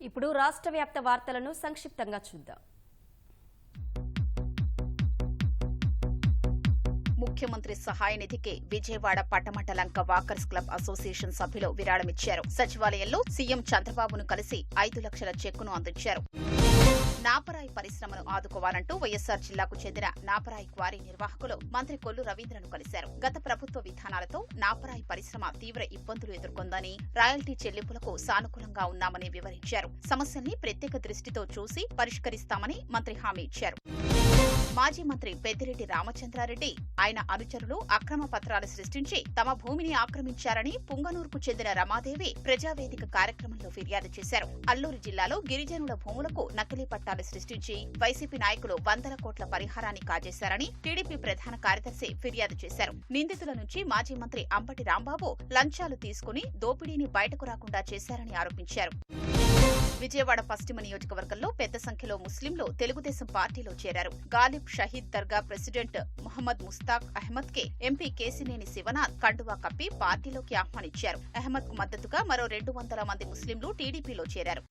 ఇప్పుడు రాష్ట్ర వ్యాప్త వార్తలను సంక్షిప్తంగా చూద్దాం. ముఖ్యమంత్రి సహాయ నిధికి విజయవాడ పట్టమటలంక వాకర్స్ క్లబ్ అసోసియేషన్ సభ్యులు విరాళమిచ్చారు. సచివాలయంలో సీఎం చంద్రబాబును కలిసి 5 లక్షల చెక్కును అందించారు. నాపరాయి పరిశ్రమను ఆదుకోవాలంటూ వైఎస్సార్ జిల్లాకు చెందిన నాపరాయి క్వారీ నిర్వాహకులు మంత్రి కొల్లు రవీంద్రను కలిశారు. గత ప్రభుత్వ విధానాలతో నాపరాయి పరిశ్రమ తీవ్ర ఇబ్బందులు ఎదుర్కొందని, రాయల్టీ చెల్లింపులకు సానుకూలంగా ఉన్నామని వివరించారు. సమస్యల్ని ప్రత్యేక దృష్టితో చూసి పరిష్కరిస్తామని మంత్రి హామీ ఇచ్చారు. మాజీ మంత్రి పెద్దిరెడ్డి రామచంద్రారెడ్డి, ఆయన అనుచరులు అక్రమ పత్రాలు సృష్టించి తమ భూమిని ఆక్రమించారని పుంగనూరుకు చెందిన రమాదేవి ప్రజావేదిక కార్యక్రమంలో ఫిర్యాదు చేశారు. అల్లూరు జిల్లాలో గిరిజనుల భూములకు నకిలీ పట్టాలు సృష్టించి వైసీపీ నాయకులు 100 కోట్ల పరిహారాన్ని కాజేశారని టీడీపీ ప్రధాన కార్యదర్శి ఫిర్యాదు చేశారు. నిందితుల నుంచి మాజీ మంత్రి అంబటి రాంబాబు లంచాలు తీసుకుని దోపిడీని బయటకు రాకుండా చేశారని ఆరోపించారు. విజయవాడ పశ్చిమ నియోజకవర్గంలో పెద్ద సంఖ్యలో ముస్లింలు తెలుగుదేశం పార్టీలో చేరారు. గాలిబ్ షహీద్ దర్గా ప్రెసిడెంట్ మొహమ్మద్ ముస్తాక్ అహ్మద్ కి ఎంపీ కేసినేని శివనాథ్ కండువా కప్పి పార్టీలోకి ఆహ్వానించారు. అహ్మద్ కు మద్దతుగా మరో 200 మంది ముస్లింలు టీడీపీలో చేరారు.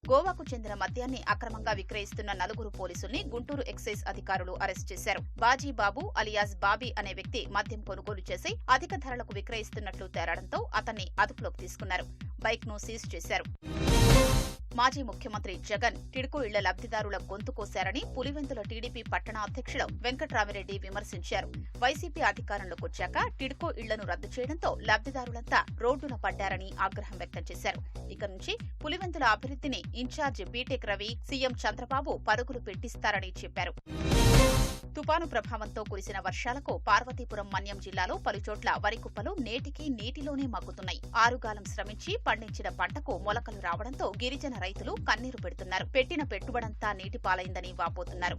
గోవాకు చెందిన మద్యాన్ని అక్రమంగా విక్రయిస్తున్న 4 పోలీసుల్ని గుంటూరు ఎక్సైజ్ అధికారులు అరెస్ట్ చేశారు. బాజీబాబు అలియాస్ బాబీ అనే వ్యక్తి మద్యం కొనుగోలు చేసి అధిక ధరలకు విక్రయిస్తున్నట్లు తేలడంతో అతన్ని అదుపులోకి తీసుకున్నారు. బైక్ ను సీజ్ చేశారు. మాజీ ముఖ్యమంత్రి జగన్ టిడ్కో ఇళ్ల లబ్దిదారుల గొంతు కోశారని పులివెందుల టీడీపీ పట్టణ అధ్యక్షుడు వెంకట్రామిరెడ్డి విమర్శించారు. వైసీపీ అధికారంలోకి వచ్చాక టిడ్కో ఇళ్లను రద్దు చేయడంతో లబ్దిదారులంతా రోడ్డున పడ్డారని ఆగ్రహం వ్యక్తం చేశారు. ఇక నుంచి పులివెందుల అభివృద్ధిని incharge B Tech Ravi, CM Chandrababu పరుగులు పెట్టిస్తారని చెప్పారు. తుపాను ప్రభావంతో కురిసిన వర్షాలకు పార్వతీపురం మన్యం జిల్లాలో పలుచోట్ల వరి కుప్పలు నేటికీ నీటిలోనే మగ్గుతున్నాయి. ఆరుగాలం శ్రమించి పండించిన పంటకు మొలకలు రావడంతో గిరిజన రైతులు కన్నీరు పెడుతున్నారు. పెట్టిన పెట్టుబడంతా నీటిపాలైందని వాపోతున్నారు.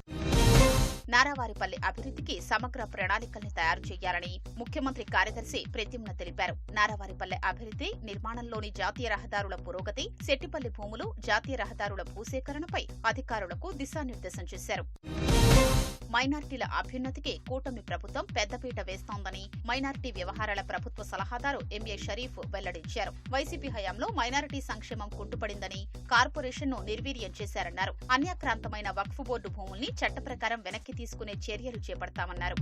నారావారిపల్లె అభివృద్ధికి సమగ్ర ప్రణాళికల్ని తయారు చేయాలని ముఖ్యమంత్రి కార్యదర్శి ప్రద్యుమ్న తెలిపారు. నారావారిపల్లె అభివృద్ధి, నిర్మాణంలోని జాతీయ రహదారుల పురోగతి, శెట్టిపల్లి భూములు, జాతీయ రహదారుల భూసేకరణపై అధికారులకు దిశానిర్దేశం చేశారు. మైనార్టీల అభ్యున్నతికి కూటమి ప్రభుత్వం పెద్దపీట వేస్తోందని మైనార్టీ వ్యవహారాల ప్రభుత్వ సలహాదారు ఎంఏ షరీఫ్ వెల్లడించారు. వైసీపీ హయాంలో మైనారిటీ సంక్షేమం కుంటుపడిందని, కార్పొరేషన్ను నిర్వీర్యం చేశారన్నారు. అన్యాక్రాంతమైన వక్ఫ్ బోర్డు భూముల్ని చట్ట ప్రకారం వెనక్కి తీసుకునే చర్యలు చేపడతామన్నారు.